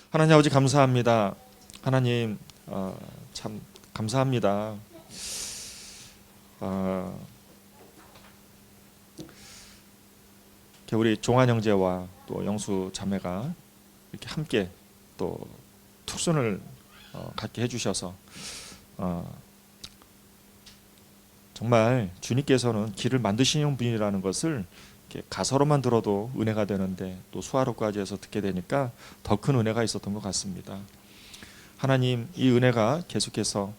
하나님 아버지 감사합니다. 하나님 참 감사합니다. 이렇게 우리 종환 형제와 또 영수 자매가 이렇게 함께 또 투순을 갖게 해주셔서 정말 주님께서는 길을 만드시는 분이라는 것을 이렇게 가사로만 들어도 은혜가 되는데 또 수화로까지 해서 듣게 되니까 더 큰 은혜가 있었던 것 같습니다. 하나님, 이 은혜가 계속해서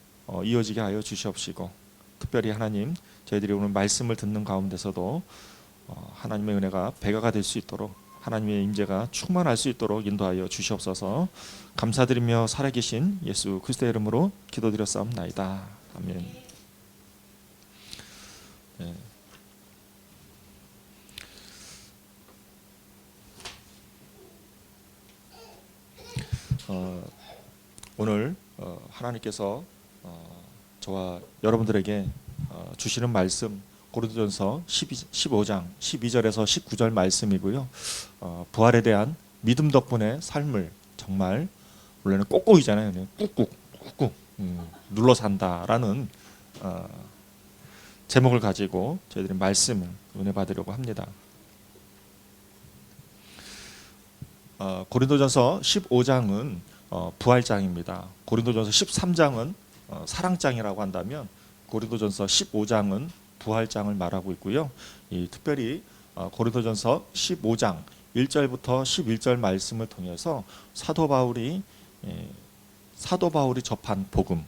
이어지게 하여 주시옵시고, 특별히 하나님, 저희들이 오늘 말씀을 듣는 가운데서도 하나님의 은혜가 배가가 될 수 있도록, 하나님의 임재가 충만할 수 있도록 인도하여 주시옵소서. 감사드리며 살아계신 예수 그리스도의 이름으로 기도드렸사옵나이다. 아멘. 네. 오늘 하나님께서 저와 여러분들에게 주시는 말씀 고린도전서 15장 12절에서 19절 말씀이고요. 부활에 대한 믿음 덕분에 삶을 정말 원래는 꼭꼭이잖아요. 꾹꾹 눌러 산다라는 제목을 가지고 저희들이 말씀을 은혜 받으려고 합니다. 고린도전서 15장은 부활장입니다. 고린도전서 13장은 사랑장이라고 한다면 고린도전서 15장은 부활장을 말하고 있고요. 특별히 고린도전서 15장 1절부터 11절 말씀을 통해서 사도 바울이 접한 복음,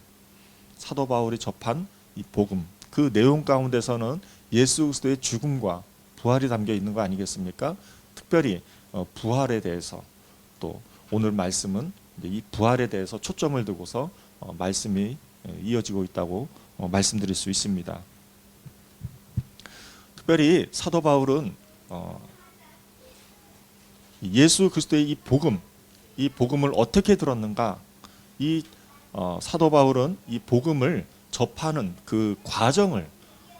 사도 바울이 접한 이 복음, 그 내용 가운데서는 예수 그리스도의 죽음과 부활이 담겨 있는 거 아니겠습니까? 특별히 부활에 대해서, 또 오늘 말씀은 이 부활에 대해서 초점을 두고서 말씀이 이어지고 있다고 말씀드릴 수 있습니다. 특별히 사도 바울은 예수 그리스도의 이 복음을 어떻게 들었는가? 이 사도 바울은 이 복음을 접하는 그 과정을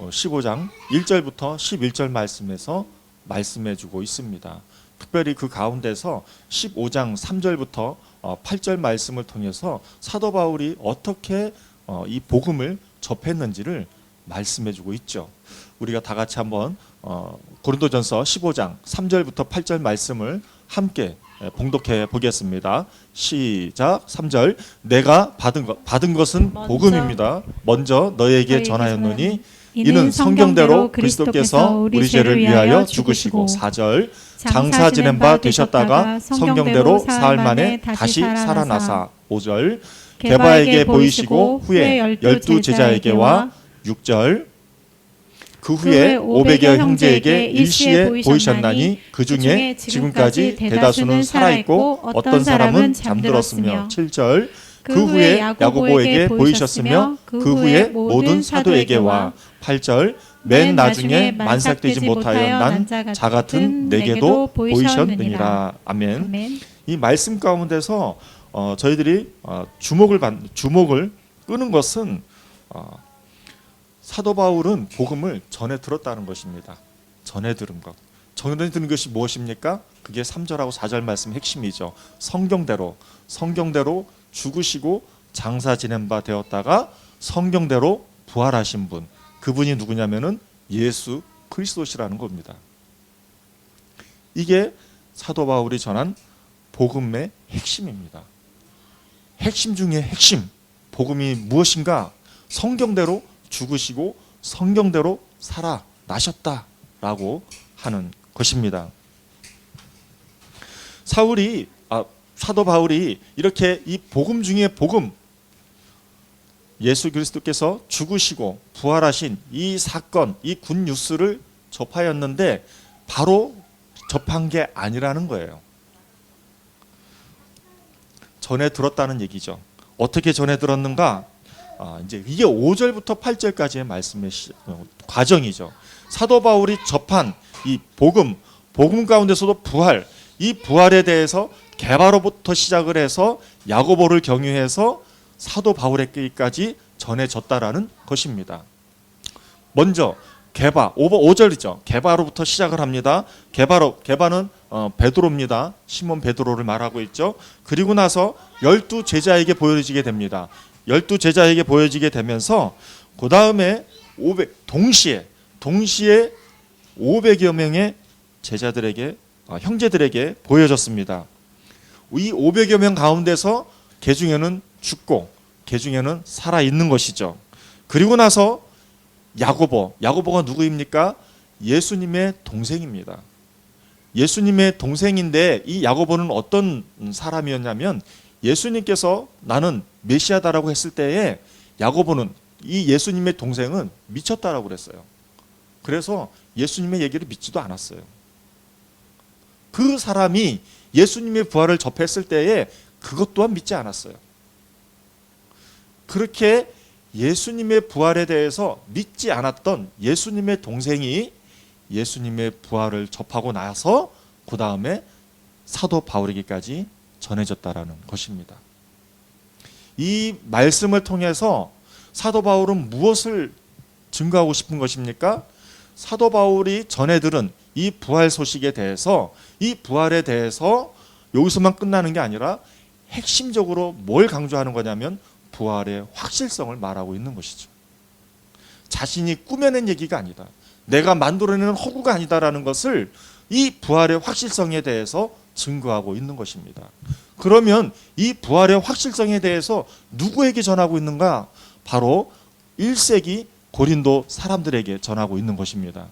15장 1절부터 11절 말씀에서 말씀해 주고 있습니다. 특별히 그 가운데서 15장 3절부터 8절 말씀을 통해서 사도 바울이 어떻게 이 복음을 접했는지를 말씀해 주고 있죠. 우리가 다 같이 한번 고린도전서 15장 3절부터 8절 말씀을 함께 봉독해 보겠습니다. 시작. 3절. 내가 받은 것은 복음입니다. 먼저 너에게 전하였노니 이는 성경대로 그리스도께서 우리 죄를 위하여 죽으시고, 4절. 장사 지낸 바 되셨다가 성경대로 사흘 만에 다시 살아나사, 5절. 게바에게 보이시고 후에 12 제자에게와, 6절. 그 후에 500여 형제에게 일시에 보이셨나니 그 중에 지금까지 대다수는 살아있고 어떤 사람은 잠들었으며, 7절. 그 후에 야고보에게 보이셨으며 그 후에 모든 사도에게와, 8절. 맨 나중에 만삭되지 못하여 난 자 같은 내게도 보이셨느니라. 아멘. 이 말씀 가운데서 저희들이 주목을 끄는 것은 사도 바울은 복음을 전해 들었다는 것입니다. 전해 들은 것. 전해 들은 것이 무엇입니까? 그게 3절하고 4절 말씀 핵심이죠. 성경대로 죽으시고 장사 지낸 바 되었다가 성경대로 부활하신 분, 그분이 누구냐면은 예수 그리스도시라는 겁니다. 이게 사도 바울이 전한 복음의 핵심입니다. 핵심 중에 핵심. 복음이 무엇인가? 성경대로 죽으시고 성경대로 살아나셨다라고 하는 것입니다. 사도 바울이 이렇게 이 복음 중에 복음, 예수 그리스도께서 죽으시고 부활하신 이 사건, 이 굿뉴스를 접하였는데 바로 접한 게 아니라는 거예요. 전해 들었다는 얘기죠. 어떻게 전해 들었는가? 이제 이게 5절부터 8절까지의 말씀의 과정이죠. 사도 바울이 접한 이 복음 가운데서도 부활, 이 부활에 대해서 게바로부터 시작을 해서 야고보를 경유해서 사도 바울에게까지 전해졌다라는 것입니다. 먼저 게바, 5절이죠. 게바로부터 시작을 합니다. 게바는 베드로입니다. 시몬 베드로를 말하고 있죠. 그리고 나서 12제자에게 보여지게 됩니다. 12제자에게 보여지게 되면서 그 다음에 동시에 500여 명의 제자들에게 형제들에게 보여졌습니다. 이 500여 명 가운데서 개 중에는 죽고 개 중에는 살아 있는 것이죠. 그리고 나서 야고보가 누구입니까? 예수님의 동생입니다. 예수님의 동생인데 이 야고보는 어떤 사람이었냐면 예수님께서 나는 메시아다라고 했을 때에 야고보는 이 예수님의 동생은 미쳤다라고 그랬어요. 그래서 예수님의 얘기를 믿지도 않았어요. 그 사람이 예수님의 부활을 접했을 때에 그것 또한 믿지 않았어요. 그렇게 예수님의 부활에 대해서 믿지 않았던 예수님의 동생이 예수님의 부활을 접하고 나서 그 다음에 사도 바울에게까지 전해졌다라는 것입니다. 이 말씀을 통해서 사도 바울은 무엇을 증거하고 싶은 것입니까? 사도 바울이 전해 들은 이 부활 소식에 대해서, 이 부활에 대해서 여기서만 끝나는 게 아니라 핵심적으로 뭘 강조하는 거냐면 부활의 확실성을 말하고 있는 것이죠. 자신이 꾸며낸 얘기가 아니다. 내가 만들어내는 허구가 아니다라는 것을 이 부활의 확실성에 대해서 증거하고 있는 것입니다. 그러면 이 부활의 확실성에 대해서 누구에게 전하고 있는가? 바로 1세기 고린도 사람들에게 전하고 있는 것입니다.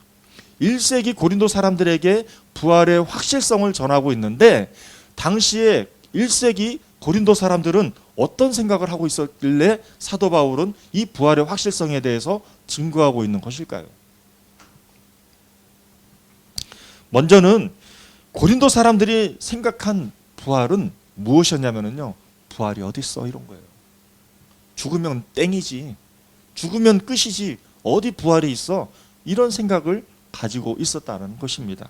1세기 고린도 사람들에게 부활의 확실성을 전하고 있는데 당시에 1세기 고린도 사람들은 어떤 생각을 하고 있었길래 사도 바울은 이 부활의 확실성에 대해서 증거하고 있는 것일까요? 먼저는 고린도 사람들이 생각한 부활은 무엇이었냐면요, 부활이 어디 있어 이런 거예요. 죽으면 땡이지, 죽으면 끝이지, 어디 부활이 있어, 이런 생각을 가지고 있었다는 것입니다.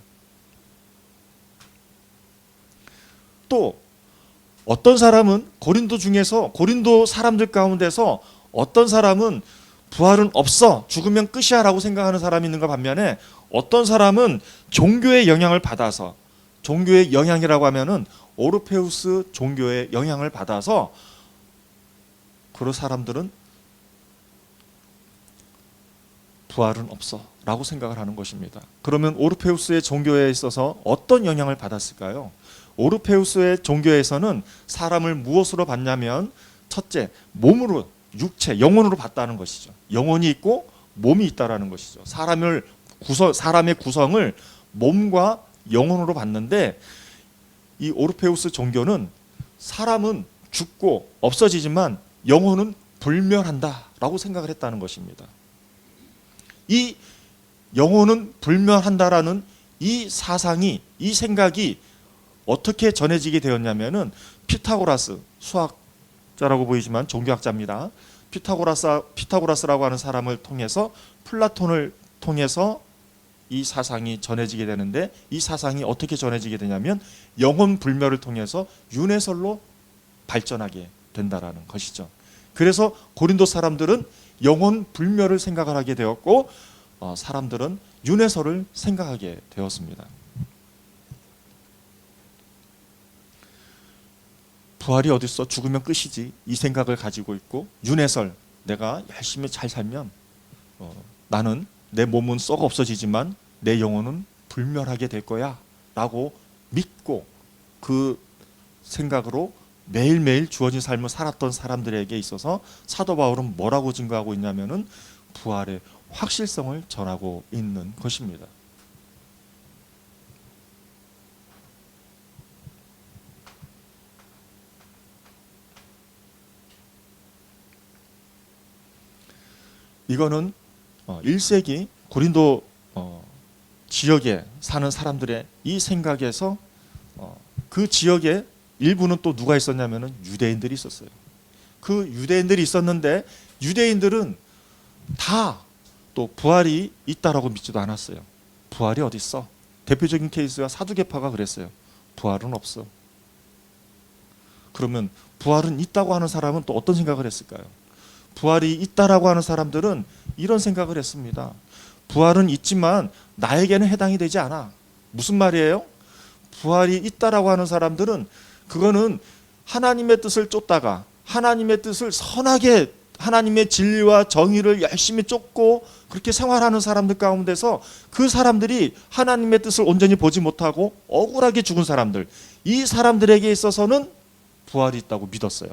또 어떤 사람은 고린도 사람들 가운데서 어떤 사람은 부활은 없어, 죽으면 끝이야 라고 생각하는 사람이 있는가 반면에 어떤 사람은 종교의 영향을 받아서, 종교의 영향이라고 하면은 오르페우스 종교의 영향을 받아서 그런 사람들은 부활은 없어 라고 생각을 하는 것입니다. 그러면 오르페우스의 종교에 있어서 어떤 영향을 받았을까요? 오르페우스의 종교에서는 사람을 무엇으로 봤냐면 첫째, 몸으로, 육체, 영혼으로 봤다는 것이죠. 영혼이 있고 몸이 있다라는 것이죠. 사람의 구성을 몸과 영혼으로 봤는데 이 오르페우스 종교는 사람은 죽고 없어지지만 영혼은 불멸한다라고 생각을 했다는 것입니다. 이 영혼은 불멸한다라는 이 사상이, 이 생각이 어떻게 전해지게 되었냐면은 피타고라스, 수학자라고 보이지만 종교학자입니다. 피타고라스라고 하는 사람을 통해서, 플라톤을 통해서 이 사상이 전해지게 되는데, 이 사상이 어떻게 전해지게 되냐면 영혼 불멸을 통해서 윤회설로 발전하게 된다라는 것이죠. 그래서 고린도 사람들은 영혼 불멸을 생각을 하게 되었고 사람들은 윤회설을 생각하게 되었습니다. 부활이 어딨어? 죽으면 끝이지. 이 생각을 가지고 있고, 윤회설, 내가 열심히 잘 살면 나는 내 몸은 썩어 없어지지만 내 영혼은 불멸하게 될 거야 라고 믿고 그 생각으로 매일매일 주어진 삶을 살았던 사람들에게 있어서 사도 바울은 뭐라고 증거하고 있냐면은 부활의 확실성을 전하고 있는 것입니다. 이거는 1세기 고린도 지역에 사는 사람들의 이 생각에서 그 지역에 일부는 또 누가 있었냐면은 유대인들이 있었어요. 그 유대인들이 있었는데 유대인들은 다 또 부활이 있다라고 믿지도 않았어요. 부활이 어디 있어? 대표적인 케이스가 사두개파가 그랬어요. 부활은 없어. 그러면 부활은 있다고 하는 사람은 또 어떤 생각을 했을까요? 부활이 있다라고 하는 사람들은 이런 생각을 했습니다. 부활은 있지만 나에게는 해당이 되지 않아. 무슨 말이에요? 부활이 있다라고 하는 사람들은 그거는 하나님의 뜻을 쫓다가 하나님의 뜻을 선하게 하나님의 진리와 정의를 열심히 쫓고 그렇게 생활하는 사람들 가운데서 그 사람들이 하나님의 뜻을 온전히 보지 못하고 억울하게 죽은 사람들, 이 사람들에게 있어서는 부활이 있다고 믿었어요.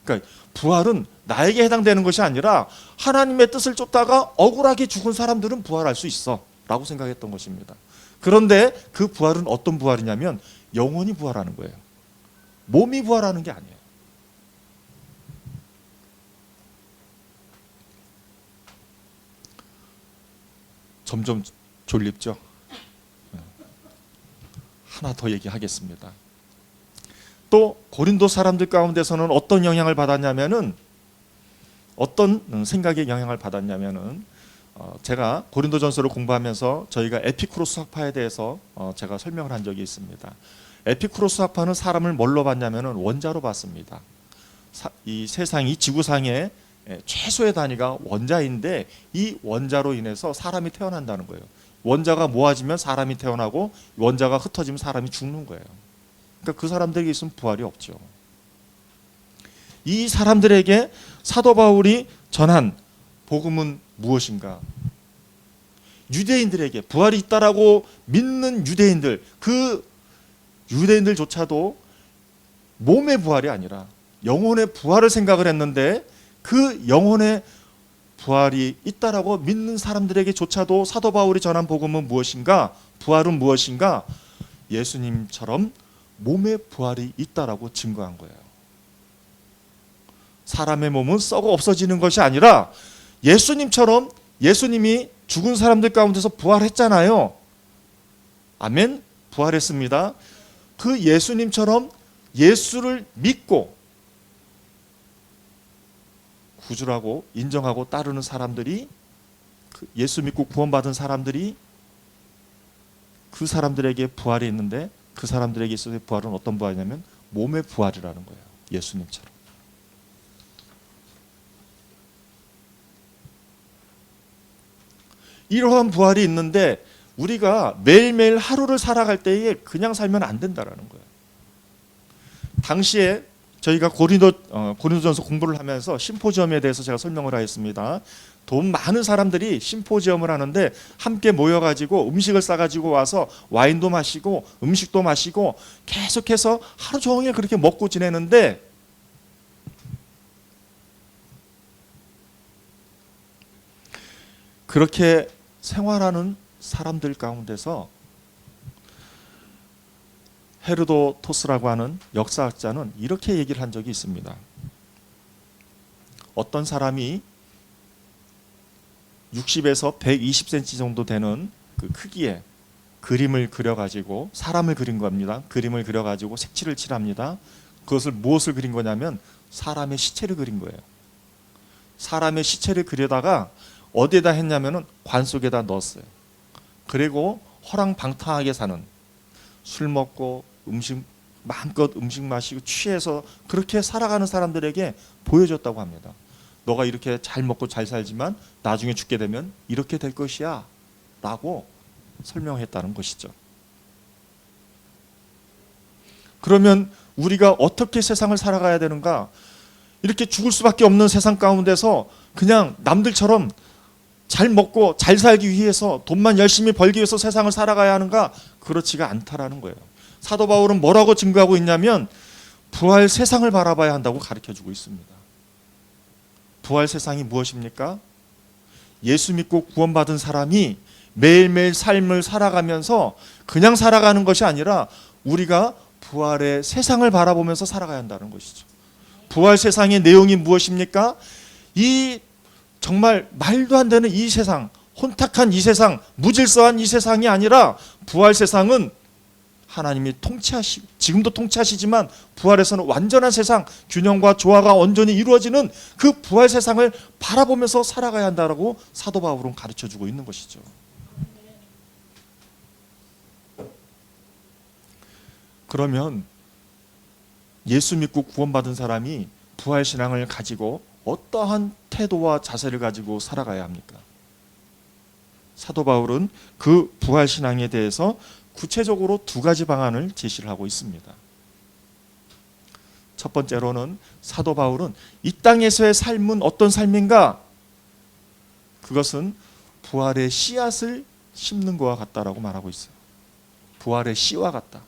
그러니까 부활은 나에게 해당되는 것이 아니라 하나님의 뜻을 쫓다가 억울하게 죽은 사람들은 부활할 수 있어 라고 생각했던 것입니다. 그런데 그 부활은 어떤 부활이냐면 영혼이 부활하는 거예요. 몸이 부활하는 게 아니에요. 점점 졸립죠? 하나 더 얘기하겠습니다. 또 고린도 사람들 가운데서는 어떤 영향을 받았냐면은 어떤 생각의 영향을 받았냐면은 제가 고린도전서를 공부하면서 저희가 에피쿠로스 학파에 대해서 제가 설명을 한 적이 있습니다. 에피쿠로스 학파는 사람을 뭘로 봤냐면은 원자로 봤습니다. 이 세상, 이 지구상의 최소의 단위가 원자인데 이 원자로 인해서 사람이 태어난다는 거예요. 원자가 모아지면 사람이 태어나고 원자가 흩어지면 사람이 죽는 거예요. 그러니까 그 사람들에게 있으면 부활이 없죠. 이 사람들에게 사도 바울이 전한 복음은 무엇인가? 유대인들에게 부활이 있다라고 믿는 유대인들, 그 유대인들조차도 몸의 부활이 아니라 영혼의 부활을 생각을 했는데 그 영혼의 부활이 있다라고 믿는 사람들에게조차도 사도 바울이 전한 복음은 무엇인가? 부활은 무엇인가? 예수님처럼 몸의 부활이 있다라고 증거한 거예요. 사람의 몸은 썩어 없어지는 것이 아니라 예수님처럼 예수님이 죽은 사람들 가운데서 부활했잖아요. 아멘. 부활했습니다. 그 예수님처럼 예수를 믿고 구주라고 인정하고 따르는 사람들이, 예수 믿고 구원받은 사람들이 그 사람들에게 부활이 있는데 그 사람들에게 있어서의 부활은 어떤 부활이냐면 몸의 부활이라는 거예요. 예수님처럼. 이러한 부활이 있는데 우리가 매일매일 하루를 살아갈 때에 그냥 살면 안 된다라는 거예요. 당시에 저희가 고린도전서 공부를 하면서 심포지엄에 대해서 제가 설명을 하였습니다. 돈 많은 사람들이 심포지엄을 하는데 함께 모여가지고 음식을 싸가지고 와서 와인도 마시고 음식도 마시고 계속해서 하루 종일 그렇게 먹고 지내는데 그렇게 생활하는 사람들 가운데서 헤르도토스라고 하는 역사학자는 이렇게 얘기를 한 적이 있습니다. 어떤 사람이 60에서 120cm 정도 되는 그 크기의 그림을 그려가지고 사람을 그린 겁니다. 그림을 그려가지고 색칠을 칠합니다. 그것을 무엇을 그린 거냐면 사람의 시체를 그린 거예요. 사람의 시체를 그려다가 어디에다 했냐면은 관 속에다 넣었어요. 그리고 허랑방탕하게 사는, 술 먹고 마음껏 음식 마시고 취해서 그렇게 살아가는 사람들에게 보여줬다고 합니다. 너가 이렇게 잘 먹고 잘 살지만 나중에 죽게 되면 이렇게 될 것이야 라고 설명했다는 것이죠. 그러면 우리가 어떻게 세상을 살아가야 되는가? 이렇게 죽을 수밖에 없는 세상 가운데서 그냥 남들처럼 잘 먹고 잘 살기 위해서 돈만 열심히 벌기 위해서 세상을 살아가야 하는가? 그렇지가 않다라는 거예요. 사도 바울은 뭐라고 증거하고 있냐면 부활 세상을 바라봐야 한다고 가르쳐주고 있습니다. 부활 세상이 무엇입니까? 예수 믿고 구원받은 사람이 매일매일 삶을 살아가면서 그냥 살아가는 것이 아니라 우리가 부활의 세상을 바라보면서 살아가야 한다는 것이죠. 부활 세상의 내용이 무엇입니까? 이 정말 말도 안 되는 이 세상, 혼탁한 이 세상, 무질서한 이 세상이 아니라 부활 세상은 하나님이 통치하시고 지금도 통치하시지만 부활에서는 완전한 세상, 균형과 조화가 온전히 이루어지는 그 부활 세상을 바라보면서 살아가야 한다라고 사도 바울은 가르쳐주고 있는 것이죠. 그러면 예수 믿고 구원받은 사람이 부활 신앙을 가지고 어떠한 태도와 자세를 가지고 살아가야 합니까? 사도 바울은 그 부활 신앙에 대해서 구체적으로 두 가지 방안을 제시를 하고 있습니다. 첫 번째로는 사도 바울은 이 땅에서의 삶은 어떤 삶인가? 그것은 부활의 씨앗을 심는 것과 같다라고 말하고 있어요. 부활의 씨와 같다.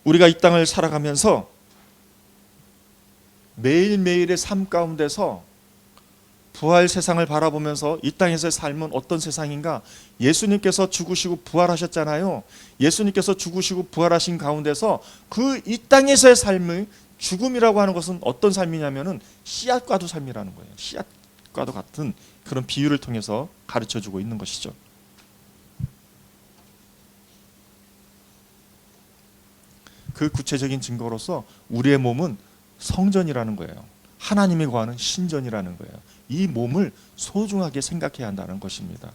우리가 이 땅을 살아가면서 매일매일의 삶 가운데서 부활 세상을 바라보면서 이 땅에서의 삶은 어떤 세상인가? 예수님께서 죽으시고 부활하셨잖아요. 예수님께서 죽으시고 부활하신 가운데서 그 이 땅에서의 삶을, 죽음이라고 하는 것은 어떤 삶이냐면은 씨앗과도 삶이라는 거예요. 씨앗과도 같은 그런 비유를 통해서 가르쳐주고 있는 것이죠. 그 구체적인 증거로서 우리의 몸은 성전이라는 거예요. 하나님이 거하는 신전이라는 거예요. 이 몸을 소중하게 생각해야 한다는 것입니다.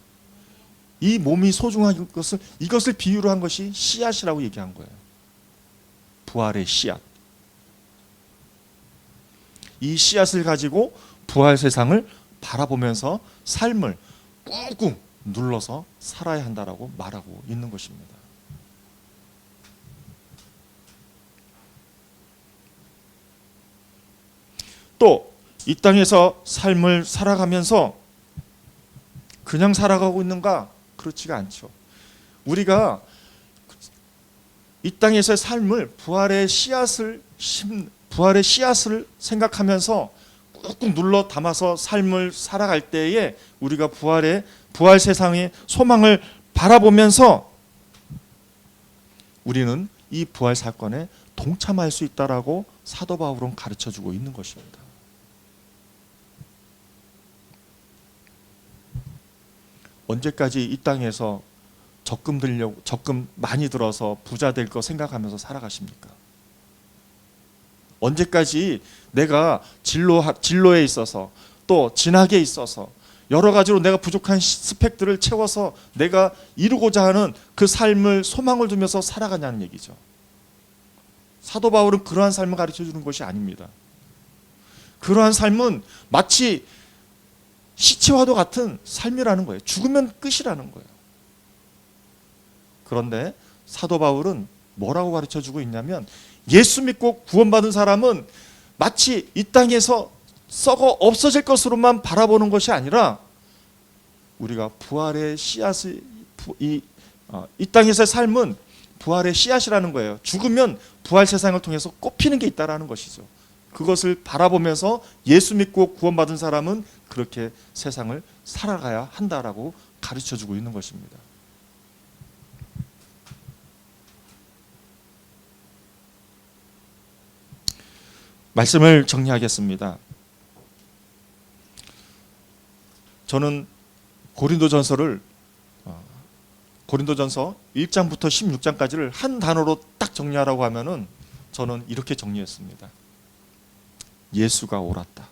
이 몸이 소중한 것을, 이것을 비유로 한 것이 씨앗이라고 얘기한 거예요. 부활의 씨앗. 이 씨앗을 가지고 부활 세상을 바라보면서 삶을 꾹꾹 눌러서 살아야 한다라고 말하고 있는 것입니다. 또 이 땅에서 삶을 살아가면서 그냥 살아가고 있는가? 그렇지가 않죠. 우리가 이 땅에서의 삶을 부활의 씨앗을 생각하면서 꾹꾹 눌러 담아서 삶을 살아갈 때에 우리가 부활 세상의 소망을 바라보면서 우리는 이 부활 사건에 동참할 수 있다라고 사도 바울은 가르쳐주고 있는 것입니다. 언제까지 이 땅에서 적금 많이 들어서 부자 될 거 생각하면서 살아가십니까? 언제까지 내가 진로에 있어서 또 진학에 있어서 여러 가지로 내가 부족한 스펙들을 채워서 내가 이루고자 하는 그 삶을 소망을 두면서 살아가냐는 얘기죠. 사도 바울은 그러한 삶을 가르쳐 주는 것이 아닙니다. 그러한 삶은 마치 시체와도 같은 삶이라는 거예요. 죽으면 끝이라는 거예요. 그런데 사도 바울은 뭐라고 가르쳐 주고 있냐면, 예수 믿고 구원받은 사람은 마치 이 땅에서 썩어 없어질 것으로만 바라보는 것이 아니라 우리가 부활의 씨앗이 이 땅에서의 삶은 부활의 씨앗이라는 거예요. 죽으면 부활 세상을 통해서 꽃피는 게 있다라는 것이죠. 그것을 바라보면서 예수 믿고 구원받은 사람은 그렇게 세상을 살아가야 한다라고 가르쳐주고 있는 것입니다. 말씀을 정리하겠습니다. 저는 고린도전서 1장부터 16장까지를 한 단어로 딱 정리하라고 하면은 저는 이렇게 정리했습니다. 예수가 옳았다.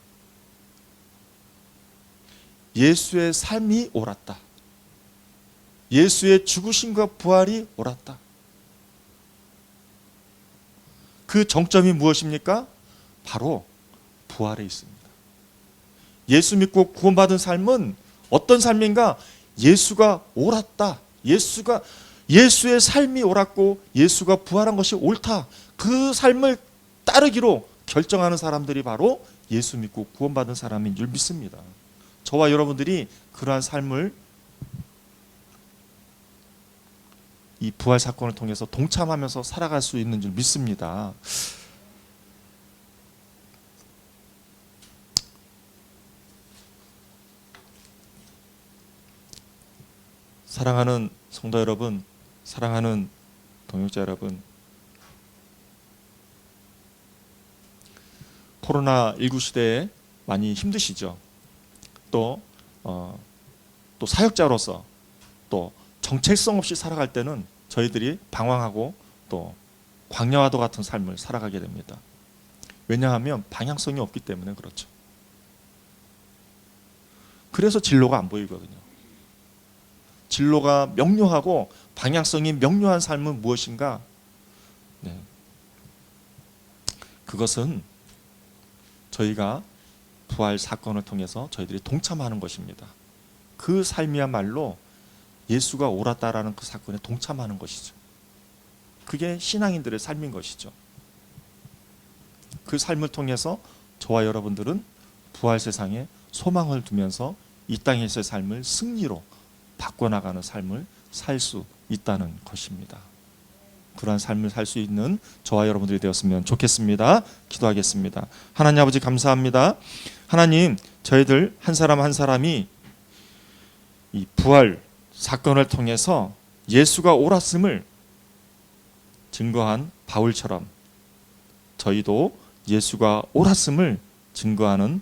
예수의 삶이 옳았다. 예수의 죽으심과 부활이 옳았다. 그 정점이 무엇입니까? 바로 부활에 있습니다. 예수 믿고 구원받은 삶은 어떤 삶인가? 예수가 옳았다. 예수의 삶이 옳았고 예수가 부활한 것이 옳다. 그 삶을 따르기로 결정하는 사람들이 바로 예수 믿고 구원받은 사람인 줄 믿습니다. 저와 여러분들이 그러한 삶을 이 부활 사건을 통해서 동참하면서 살아갈 수 있는 줄 믿습니다. 사랑하는 성도 여러분, 사랑하는 동역자 여러분, 코로나19 시대에 많이 힘드시죠? 또 사역자로서 또 정체성 없이 살아갈 때는 저희들이 방황하고 또 광야와도 같은 삶을 살아가게 됩니다. 왜냐하면 방향성이 없기 때문에 그렇죠. 그래서 진로가 안 보이거든요. 진로가 명료하고 방향성이 명료한 삶은 무엇인가? 그것은 저희가 부활 사건을 통해서 저희들이 동참하는 것입니다. 그 삶이야말로 예수가 옳았다라는 그 사건에 동참하는 것이죠. 그게 신앙인들의 삶인 것이죠. 그 삶을 통해서 저와 여러분들은 부활 세상에 소망을 두면서 이 땅에서의 삶을 승리로 바꿔나가는 삶을 살 수 있다는 것입니다. 그러한 삶을 살 수 있는 저와 여러분들이 되었으면 좋겠습니다. 기도하겠습니다. 하나님 아버지 감사합니다. 하나님, 저희들 한 사람 한 사람이 이 부활 사건을 통해서 예수가 옳았음을 증거한 바울처럼 저희도 예수가 옳았음을 증거하는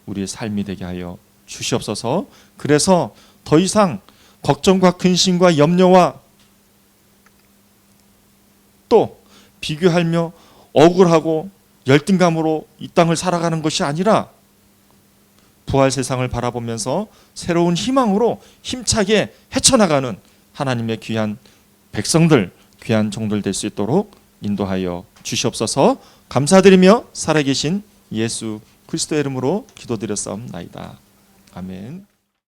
우리의 삶이 되게 하여 주시옵소서. 그래서 더 이상 걱정과 근심과 염려와 또 비교하며 억울하고 열등감으로 이 땅을 살아가는 것이 아니라 부활 세상을 바라보면서 새로운 희망으로 힘차게 헤쳐나가는 하나님의 귀한 백성들, 귀한 종들 될 수 있도록 인도하여 주시옵소서. 감사드리며 살아계신 예수 그리스도의 이름으로 기도드렸사옵나이다. 아멘.